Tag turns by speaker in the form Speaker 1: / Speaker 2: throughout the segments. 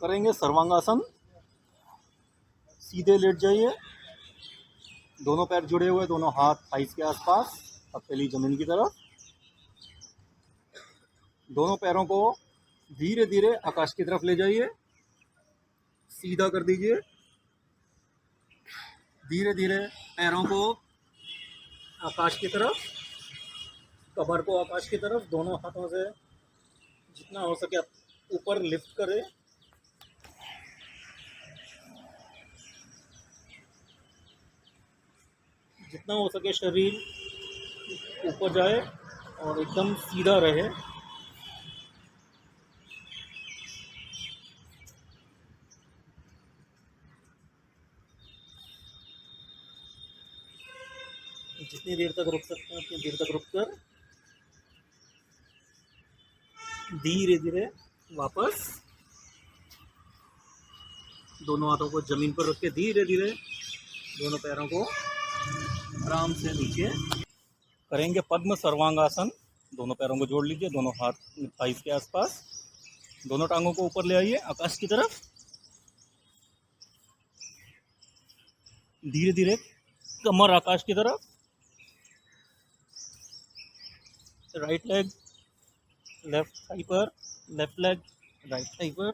Speaker 1: करेंगे सर्वांगासन। सीधे लेट जाइए, दोनों पैर जुड़े हुए, दोनों हाथ थाइस के आसपास, हथेली जमीन की तरफ। दोनों पैरों को धीरे धीरे आकाश की तरफ ले जाइए, सीधा कर दीजिए। धीरे धीरे पैरों को आकाश की तरफ, कमर को आकाश की तरफ, दोनों हाथों से जितना हो सके ऊपर लिफ्ट करें। जितना हो सके शरीर ऊपर जाए और एकदम सीधा रहे। जितनी देर तक रुक सकते हैं उतनी देर तक रुक कर धीरे धीरे वापस दोनों हाथों को जमीन पर रख के धीरे धीरे दोनों पैरों को आराम से नीचे करेंगे पद्म सर्वांगासन। दोनों पैरों को जोड़ लीजिए, दोनों हाथ थाइस के आसपास, दोनों टांगों को ऊपर ले आइए आकाश की तरफ। धीरे धीरे कमर आकाश की तरफ, राइट लेग लेफ्ट थाई पर, लेफ्ट लेग राइट थाई पर।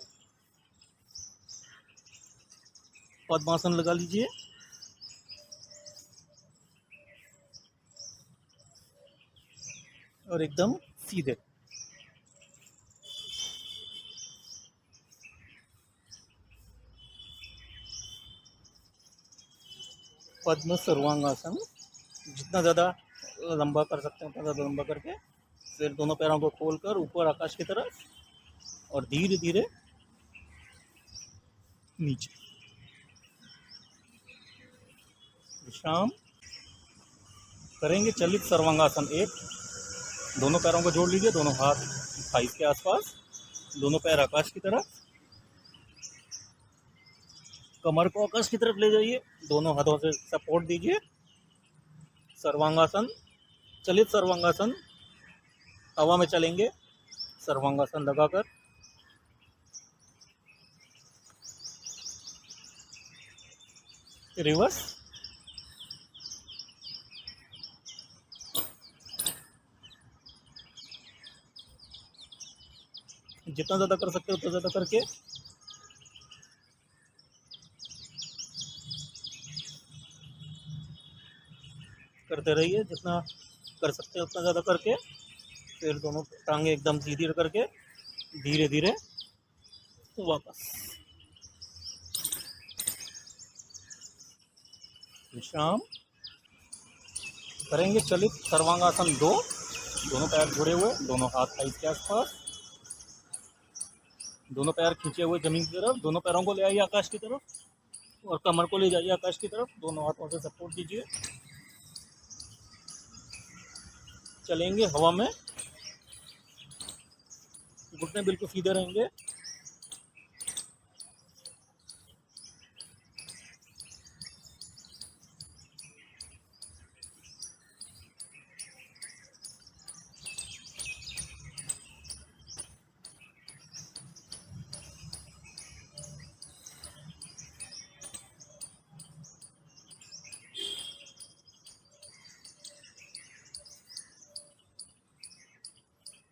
Speaker 1: पद्मासन लगा लीजिए। और एकदम सीधे। पद्म सर्वांगासन। जितना ज़्यादा लंबा कर सकते हैं उतना ज़्यादा लंबा करके फिर दोनों पैरों को खोलकर ऊपर आकाश की तरफ और धीरे धीरे नीचे। विश्राम। करेंगे चलित सर्वांगासन 1। दोनों पैरों को जोड़ लीजिए, दोनों हाथ थाइस के आसपास, दोनों पैर आकाश की तरफ, कमर को आकाश की तरफ ले जाइए, दोनों हाथों से सपोर्ट दीजिए। सर्वांगासन, चलित सर्वांगासन। हवा में चलेंगे सर्वांगासन लगाकर। रिवर्स। जितना ज़्यादा कर सकते हो उतना ज़्यादा करके करते रहिए। जितना कर सकते हो उतना ज़्यादा करके फिर दोनों टांगे एकदम सीधी करके धीरे धीरे वापस। विश्राम। करेंगे चलित सर्वांगासन 2। दोनों पैर जुड़े हुए, दोनों हाथ थाइस के आसपास, दोनों पैर खींचे हुए जमीन की तरफ, दोनों पैरों को ले आइए आकाश की तरफ और कमर को ले जाइए आकाश की तरफ। दोनों हाथों से सपोर्ट दीजिए। चलेंगे हवा में, घुटने बिल्कुल सीधे रहेंगे।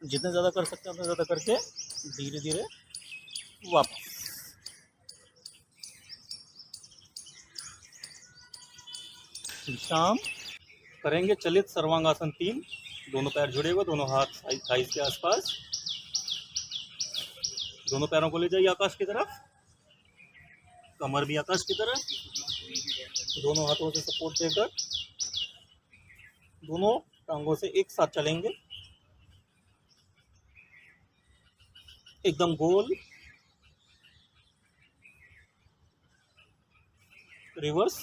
Speaker 1: जितना ज़्यादा कर सकते हैं उतना ज़्यादा करके धीरे धीरे वापस। विश्राम। करेंगे चलित सर्वांगासन 3। दोनों पैर जुड़े हुए, दोनों हाथ थाइस के आसपास, दोनों पैरों को ले जाइए आकाश की तरफ, कमर भी आकाश की तरफ, दोनों हाथों से सपोर्ट देकर दोनों टांगों से एक साथ चलेंगे एकदम गोल। रिवर्स।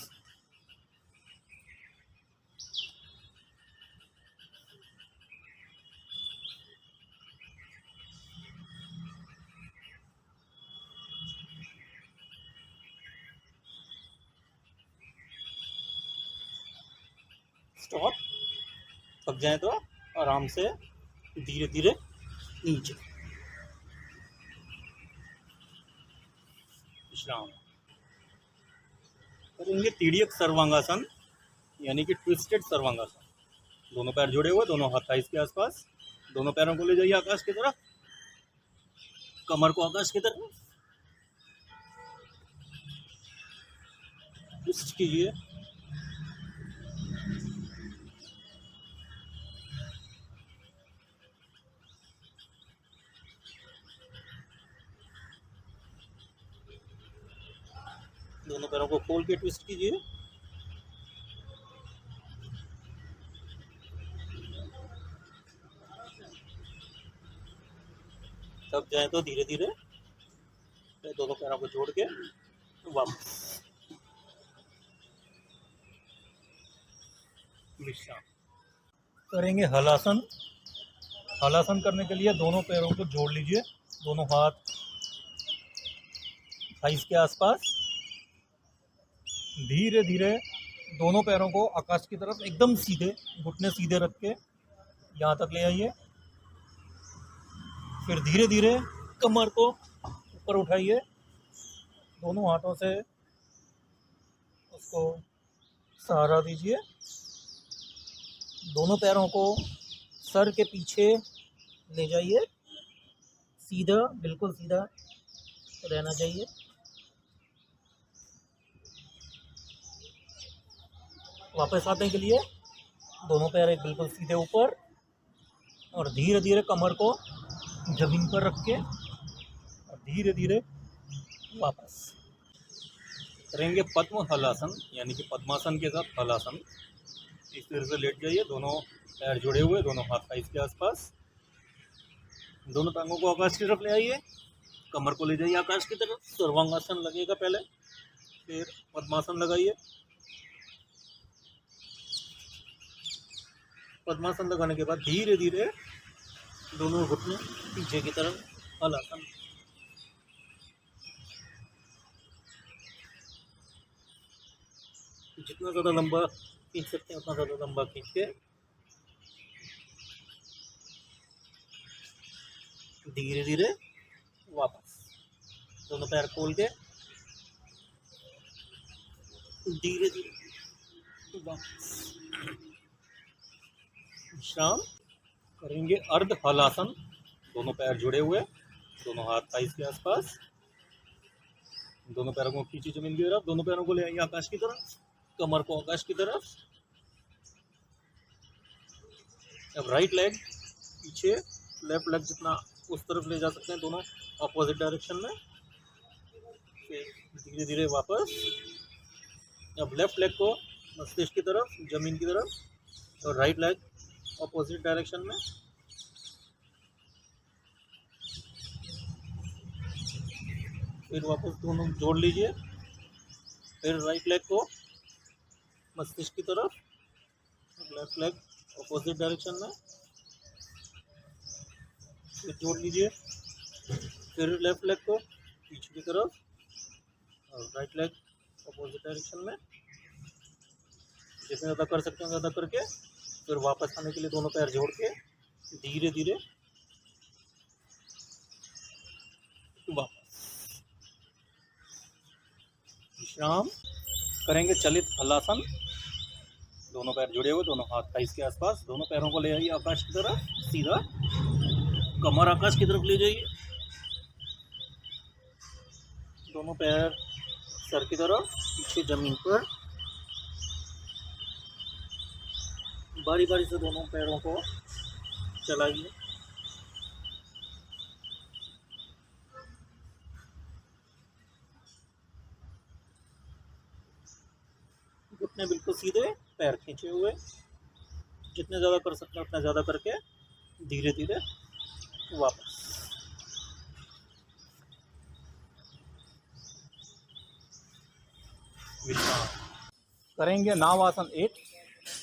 Speaker 1: स्टॉप। थक जाए तो आराम से धीरे धीरे नीचे। विश्राम। करेंगे तिर्यक सर्वांगासन यानी कि ट्विस्टेड सर्वांगासन। दोनों पैर जुड़े हुए, दोनों हाथ थाइस के आसपास। दोनों पैरों को ले जाइए आकाश की तरफ, कमर को आकाश की तरफ ट्विस्ट कीजिए। दोनों पैरों को खोल के ट्विस्ट कीजिए। थक जाए तो धीरे धीरे दोनों पैरों को जोड़ के वापस विश्राम। करेंगे हलासन। हलासन करने के लिए दोनों पैरों को जोड़ लीजिए, दोनों हाथ थाइस के आसपास। धीरे धीरे दोनों पैरों को आकाश की तरफ एकदम सीधे, घुटने सीधे रख के यहाँ तक ले आइए। फिर धीरे धीरे कमर को ऊपर उठाइए, दोनों हाथों से उसको सहारा दीजिए। दोनों पैरों को सर के पीछे ले जाइए, सीधा, बिल्कुल सीधा रहना चाहिए। वापस आने के लिए दोनों पैर एक बिल्कुल सीधे ऊपर और धीरे धीरे कमर को जमीन पर रख के और धीरे धीरे वापस। करेंगे पद्म हलासन यानी कि पद्मासन के साथ हलासन। इस तरह से लेट जाइए, दोनों पैर जुड़े हुए, दोनों हाथ थाइस के आसपास। दोनों टांगों को आकाश की तरफ ले आइए, कमर को ले जाइए आकाश की तरफ। सर्वांगासन लगेगा पहले, फिर पद्मासन लगाइए। पद्मासन लगाने के बाद धीरे धीरे दोनों घुटने पीछे की तरफ हलासन। जितना ज़्यादा लंबा खींच सकते हैं उतना ज़्यादा लंबा खींच के धीरे धीरे वापस। दोनों पैर खोल के धीरे धीरे वापस विश्राम। करेंगे अर्ध हलासन। दोनों पैर जुड़े हुए, दोनों हाथ थाइस के आसपास। दोनों पैरों को खींची जमीन की तरफ, दोनों पैरों को ले आइए आकाश की तरफ, कमर को आकाश की तरफ। अब राइट लेग पीछे, लेफ्ट लेग जितना उस तरफ ले जा सकते हैं, दोनों अपोजिट डायरेक्शन में। फिर धीरे धीरे वापस। अब लेफ्ट लेग को मस्तिष्क की तरफ, जमीन की तरफ, और राइट लेग अपोजिट डायरेक्शन में। फिर वापस दोनों जोड़ लीजिए। फिर राइट लेग को मस्तिष्क की तरफ, लेफ्ट लेग अपोजिट डायरेक्शन में, फिर जोड़ लीजिए। फिर लेफ्ट लेग को पीछे की तरफ और राइट लेग अपोजिट डायरेक्शन में। जितने ज़्यादा कर सकते हैं ज़्यादा करके फिर वापस आने के लिए दोनों पैर जोड़ के धीरे धीरे वापस विश्राम। करेंगे चलित हलासन। दोनों पैर जुड़े हुए, दोनों हाथ थाइस के आसपास। दोनों पैरों को ले आइए आकाश की तरफ सीधा, कमर आकाश की तरफ ले जाइए। दोनों पैर सर की तरफ, पीछे जमीन पर। बारी बारी से दोनों पैरों को चलाइए। घुटने बिल्कुल सीधे, पैर खींचे हुए। जितने ज़्यादा कर सकते हैं उतना ज़्यादा करके धीरे धीरे वापस। विश्राम। करेंगे नावासन 8।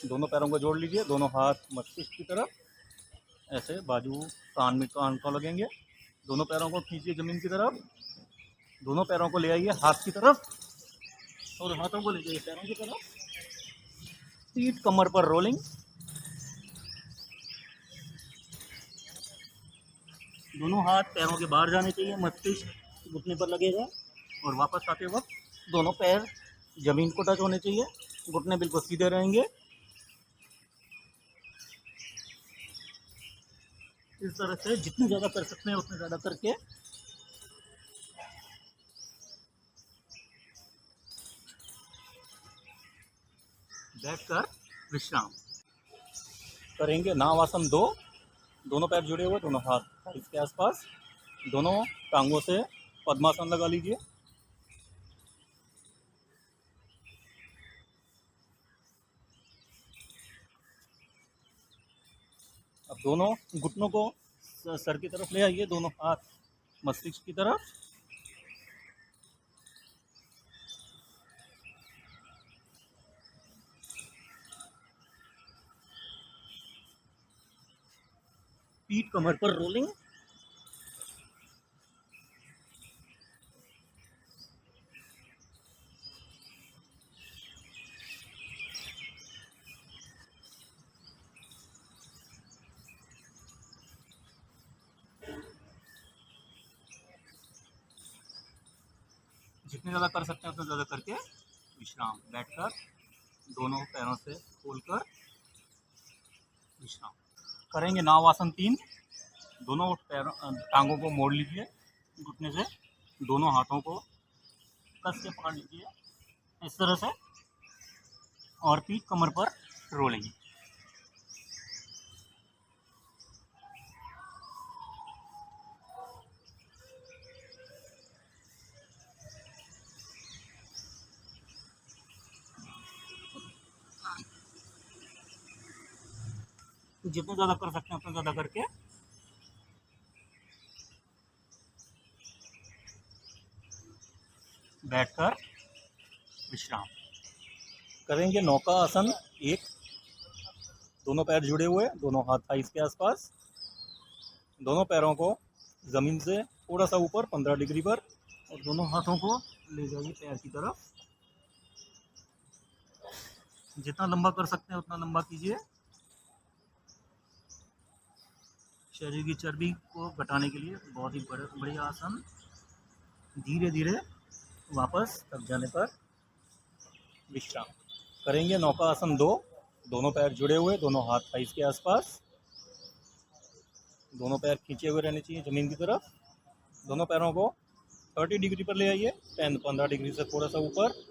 Speaker 1: दोनों पैरों को जोड़ लीजिए, दोनों हाथ मस्तिष्क की तरफ, ऐसे बाजू कान को लगेंगे। दोनों पैरों को खींचिए जमीन की तरफ। दोनों पैरों को ले आइए हाथ की तरफ और हाथों को ले जाइए पैरों की तरफ। पीठ कमर पर रोलिंग। दोनों हाथ पैरों के बाहर जाने चाहिए, मस्तिष्क घुटने पर लगेगा। और वापस आते वक्त दोनों पैर ज़मीन को टच होने चाहिए, घुटने बिल्कुल सीधे रहेंगे। इस तरह से जितनी ज़्यादा कर सकते हैं उतने ज़्यादा करके बैठकर विश्राम करेंगे। नाव आसन 2, दोनों पैर जुड़े हुए, दोनों हाथ इसके आसपास, दोनों टांगों से पद्मासन लगा लीजिए। अब दोनों घुटनों को सर की तरफ ले आइए, दोनों हाथ मस्तिष्क की तरफ। पीठ कमर पर रोलिंग। जितने ज़्यादा कर सकते हैं उतना ज़्यादा करके विश्राम बैठकर दोनों पैरों से खोलकर विश्राम करेंगे। नाव आसन 3, दोनों पैरों टांगों को मोड़ लीजिए, घुटने से दोनों हाथों को कस के पकड़ लीजिए इस तरह से, और पीठ कमर पर रोलिंग। जितना ज़्यादा कर सकते हैं उतना ज़्यादा करके बैठकर विश्राम करेंगे। नौका आसन 1, दोनों पैर जुड़े हुए, दोनों हाथ थाइस के आसपास, दोनों पैरों को ज़मीन से थोड़ा सा ऊपर 15 डिग्री पर, और दोनों हाथों को ले जाइए पैर की तरफ। जितना लंबा कर सकते हैं उतना लंबा कीजिए। शरीर की चर्बी को घटाने के लिए बहुत ही बढ़िया आसन। धीरे धीरे वापस थक जाने पर विश्राम करेंगे। नौका आसन 2, दोनों पैर जुड़े हुए, दोनों हाथ थाइस के आसपास, दोनों पैर खींचे हुए रहने चाहिए ज़मीन की तरफ। दोनों पैरों को 30 डिग्री पर ले आइए, 15 डिग्री से थोड़ा सा ऊपर,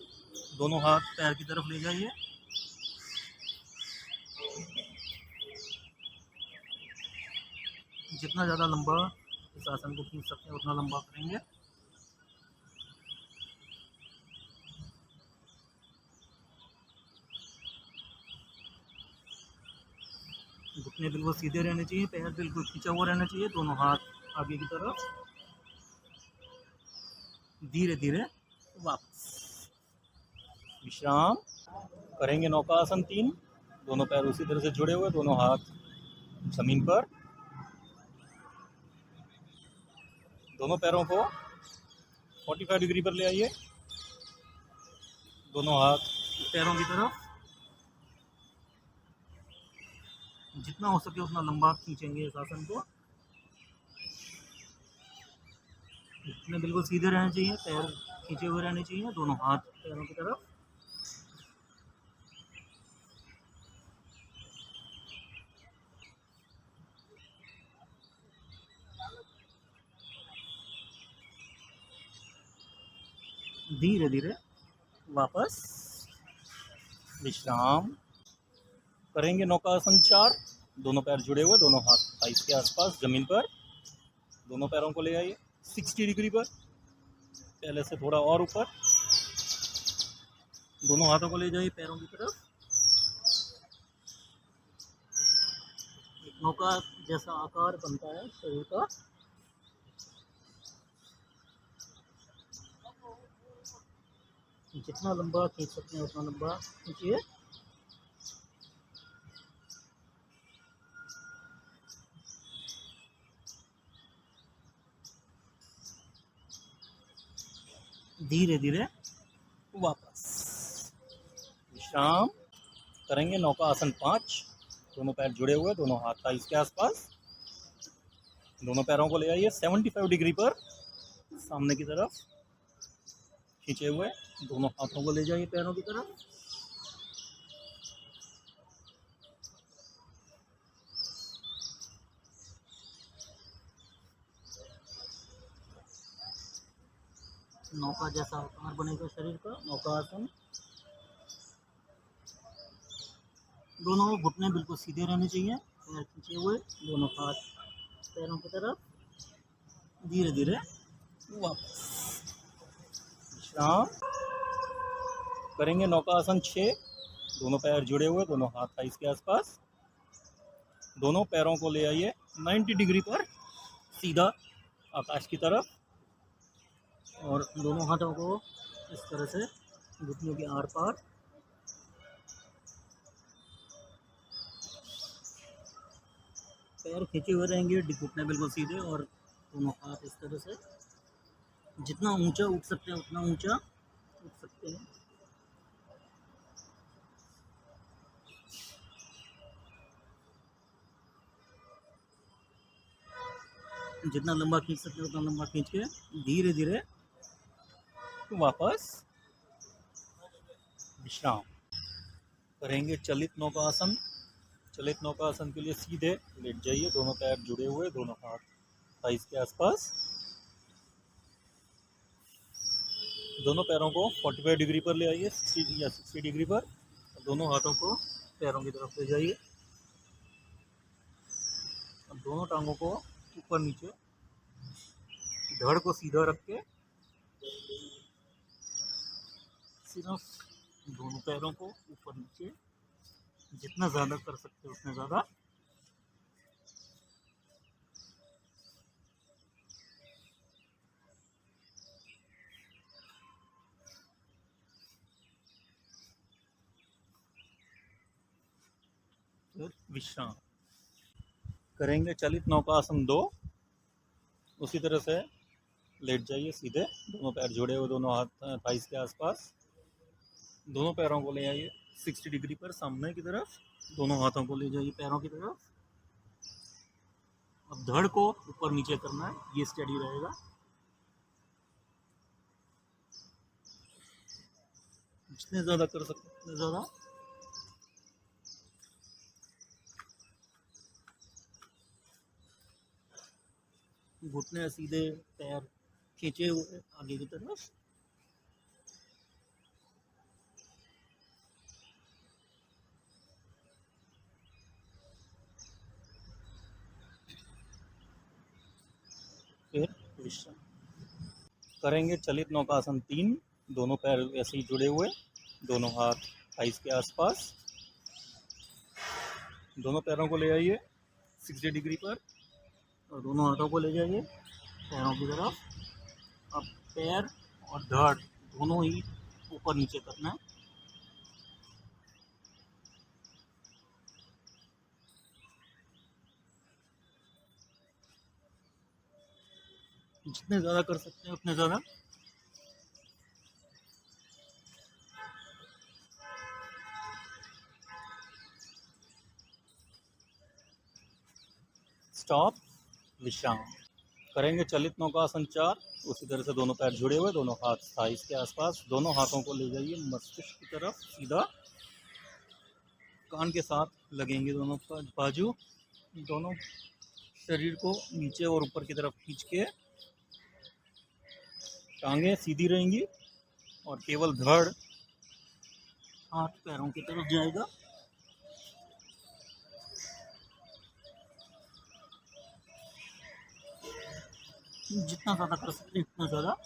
Speaker 1: दोनों हाथ पैर की तरफ ले जाइए। जितना ज़्यादा लंबा इस आसन को खींच सकते हैं उतना लंबा करेंगे। घुटने बिल्कुल सीधे रहने चाहिए, पैर बिल्कुल खींचा हुआ रहना चाहिए, दोनों हाथ आगे की तरफ। धीरे धीरे वापस विश्राम करेंगे। नौका आसन 3, दोनों पैर उसी तरह से जुड़े हुए, दोनों हाथ जमीन पर, दोनों पैरों को 45 डिग्री पर ले आइए, दोनों हाथ पैरों की तरफ। जितना हो सके उतना लंबा खींचेंगे इस आसन को। घुटने बिल्कुल सीधे रहने चाहिए, पैर खींचे हुए रहने चाहिए, दोनों हाथ पैरों की तरफ। धीरे धीरे वापस विश्राम करेंगे। नौका आसन 4, दोनों पैर जुड़े हुए, दोनों हाथ थाइस के आसपास ज़मीन पर, दोनों पैरों को ले आइए 60 डिग्री पर, पहले से थोड़ा और ऊपर, दोनों हाथों को ले जाइए पैरों की तरफ। एक नौका जैसा आकार बनता है शरीर का। जितना लंबा खींच सकते हैं उतना लंबा खींचिए। धीरे धीरे वापस विश्राम करेंगे। नौका आसन 5, दोनों पैर जुड़े हुए, दोनों हाथ थाइस के आसपास, दोनों पैरों को ले आइए 75 डिग्री पर सामने की तरफ। खींचे हुए दोनों हाथों को ले जाइए पैरों की तरफ। नौका जैसा आकार बनेगा शरीर का, नौका आसन। दोनों घुटने बिल्कुल सीधे रहने चाहिए, पैर खींचे हुए, दोनों हाथ पैरों की तरफ। धीरे धीरे वापस विश्राम करेंगे। नौका आसन 6। दोनों पैर जुड़े हुए, दोनों हाथ थाइस के आसपास। दोनों पैरों को ले आइए 90 डिग्री पर सीधा आकाश की तरफ, और दोनों हाथों को इस तरह से घुटनों के आर पार। पैर खींचे हुए रहेंगे, घुटने बिल्कुल सीधे, और दोनों हाथ इस तरह से। जितना ऊंचा उठ सकते हैं उतना ऊंचा उठ सकते हैं। जितना लंबा खींच सकते हैं उतना लंबा खींच के धीरे धीरे वापस विश्राम करेंगे। चलित नौका आसन। चलित नौका आसन के लिए सीधे लेट जाइए, दोनों पैर जुड़े हुए, दोनों हाथ थाइस के आसपास। दोनों पैरों को 45 डिग्री पर ले आइए, 60 या 60 डिग्री पर। दोनों हाथों को पैरों की तरफ ले जाइए। अब दोनों टांगों को ऊपर नीचे, धड़ को सीधा रख के सिर्फ दोनों पैरों को ऊपर नीचे जितना ज़्यादा कर सकते हो उतना ज़्यादा। फिर विश्राम करेंगे। चलित नौका आसन 2। उसी तरह से लेट जाइए सीधे, दोनों पैर जुड़े हुए, दोनों हाथ थाइस के आसपास। दोनों पैरों को ले आइए 60 डिग्री पर सामने की तरफ, दोनों हाथों को ले जाइए पैरों की तरफ। अब धड़ को ऊपर नीचे करना है, ये स्टडी रहेगा। जितने ज़्यादा कर सकते उतने ज़्यादा। घुटने सीधे, पैर खींचे हुए आगे की तरफ। फिर विश्राम करेंगे। चलित नौका आसन 3। दोनों पैर ऐसे ही जुड़े हुए, दोनों हाथ थाइस के आसपास। दोनों पैरों को ले आइए 60 डिग्री पर, और दोनों हाथों को ले जाइए पैरों की तरफ। अब पैर और धड़ दोनों ही ऊपर नीचे करना है। जितने ज़्यादा कर सकते हैं उतने ज़्यादा। स्टॉप विश्राम करेंगे। चलित नौका आसन 4। उसी तरह से दोनों पैर जुड़े हुए, दोनों हाथ थाइस के आसपास। दोनों हाथों को ले जाइए मस्तिष्क की तरफ सीधा, कान के साथ लगेंगे दोनों बाजू। दोनों शरीर को नीचे और ऊपर की तरफ खींच के टांगें सीधी रहेंगी, और केवल धड़ हाथ पैरों की तरफ जाएगा। जितना ज़्यादा कर सकते हैं उतना ज़्यादा।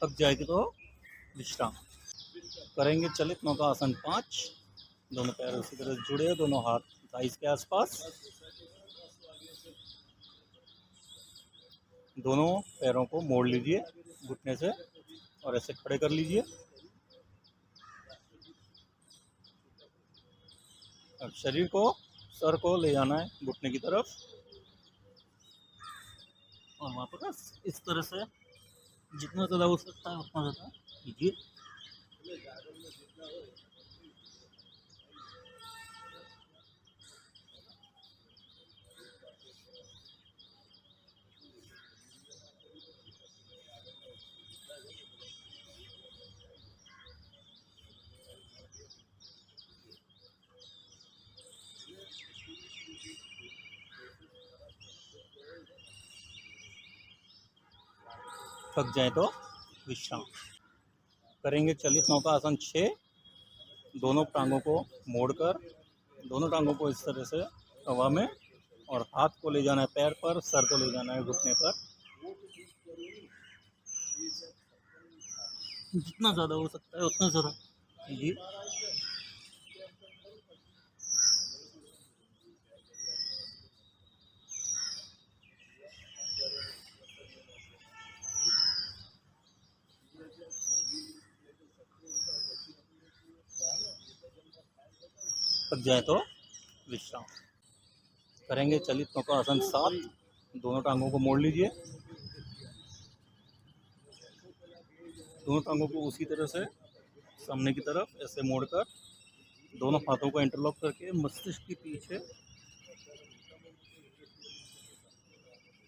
Speaker 1: थक जाएगी तो विश्राम करेंगे। चलित नौका आसन 5। दोनों पैर उसी तरह जुड़े, दोनों हाथ थाइस के आसपास। दोनों पैरों को मोड़ लीजिए घुटने से, और ऐसे खड़े कर लीजिए। अब शरीर को, सर को ले जाना है घुटने की तरफ। और वापस इस तरह से जितना ज़्यादा हो सकता है उतना ज़्यादा कीजिए। थक जाए तो विश्राम करेंगे। चलित नौका आसन 6। दोनों टांगों को मोड़कर दोनों टांगों को इस तरह से हवा में, और हाथ को ले जाना है पैर पर, सर को ले जाना है घुटने पर। जितना ज़्यादा हो सकता है उतना ज़्यादा कीजिए। थक जाए तो विश्राम करेंगे। चलित नौका आसन 7। दोनों टांगों को मोड़ लीजिए। दोनों टांगों को उसी तरह से सामने की तरफ ऐसे मोड़कर दोनों हाथों को इंटरलॉक करके मस्तिष्क के पीछे।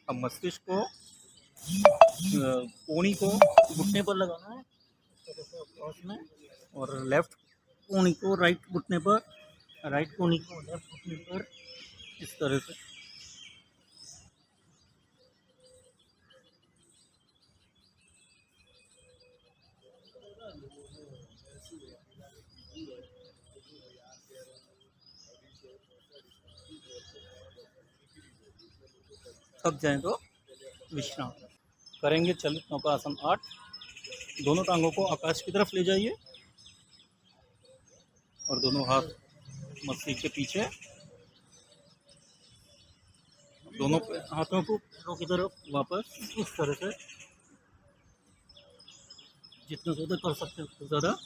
Speaker 1: अब मस्तिष्क को कोहनी को घुटने पर लगाना है इस तरह से क्रॉस में, और लेफ्ट कोहनी को राइट घुटने पर, राइट कोहनी को लेफ्ट घुटने पर, इस तरह से। थक जाए तो विश्राम करेंगे। चलित नौका आसन 8। दोनों टांगों को आकाश की तरफ ले जाइए और दोनों हाथ मस्तिष्क के पीछे। दोनों हाथों को पैरों की तरफ वापस इस तरह से, जितना ज़्यादा कर सकते हैं उतना ज़्यादा।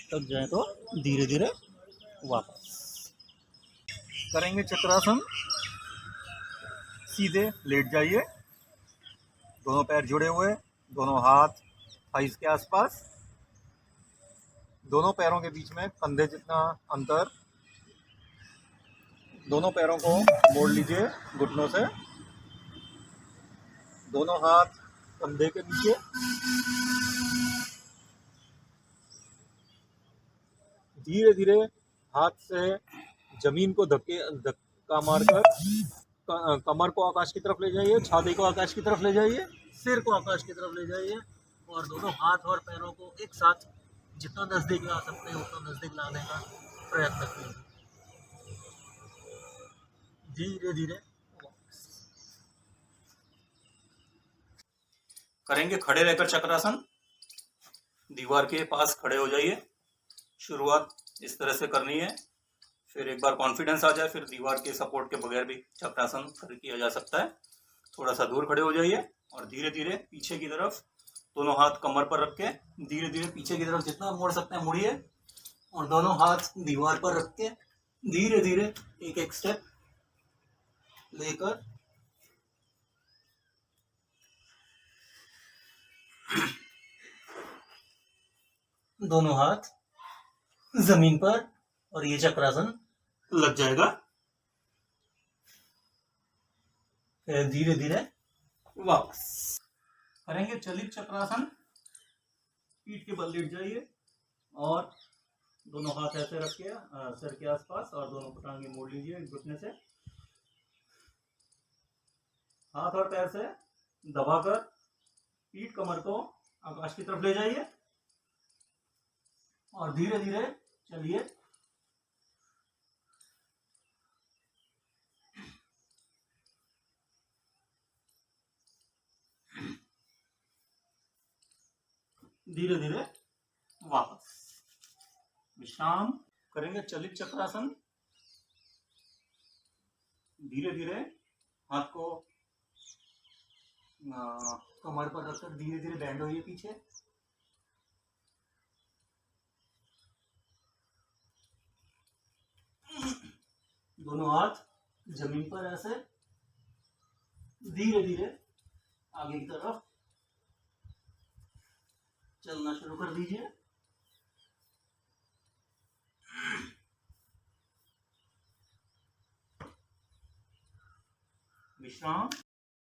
Speaker 1: थक जाए तो धीरे धीरे वापस करेंगे। चक्रासन। सीधे लेट जाइए, दोनों पैर जुड़े हुए, दोनों हाथ थाइस के आसपास, दोनों पैरों के बीच में कंधे जितना अंतर। दोनों पैरों को मोड़ लीजिए घुटनों से, दोनों हाथ कंधे के नीचे। धीरे धीरे हाथ से जमीन को धक्का मारकर कमर को आकाश की तरफ ले जाइए, छाती को आकाश की तरफ ले जाइए, सिर को आकाश की तरफ ले जाइए, और दोनों हाथ और पैरों को एक साथ जितना नजदीक ला सकते हैं उतना नजदीक लाने का प्रयत्न कीजिए। धीरे धीरे करेंगे। खड़े रहकर चक्रासन। दीवार के पास खड़े हो जाइए। शुरुआत इस तरह से करनी है, फिर एक बार कॉन्फिडेंस आ जाए फिर दीवार के सपोर्ट के बगैर भी चक्रासन किया जा सकता है। थोड़ा सा दूर खड़े हो जाइए और धीरे धीरे पीछे की तरफ दोनों हाथ कमर पर रख के धीरे धीरे पीछे की तरफ जितना मोड़ सकते हैं मुड़िए, और दोनों हाथ दीवार पर रख के धीरे धीरे एक एक स्टेप लेकर दोनों हाथ जमीन पर, और ये चक्रासन लग जाएगा। फिर धीरे धीरे वापस करेंगे। चलित चक्रासन। पीठ के बल लेट जाइए और दोनों हाथ ऐसे रख के सर के आसपास, और दोनों टांगे मोड़ लीजिए घुटने से। हाथ और पैर से दबाकर पीठ कमर को आकाश की तरफ ले जाइए और धीरे धीरे चलिए। धीरे धीरे वापस विश्राम करेंगे। चलित चक्रासन। धीरे धीरे हाथ को कमर पर रखकर धीरे धीरे बैंड होइए पीछे। दोनों हाथ जमीन पर ऐसे धीरे धीरे आगे की तरफ चलना शुरू कर दीजिए। विश्राम।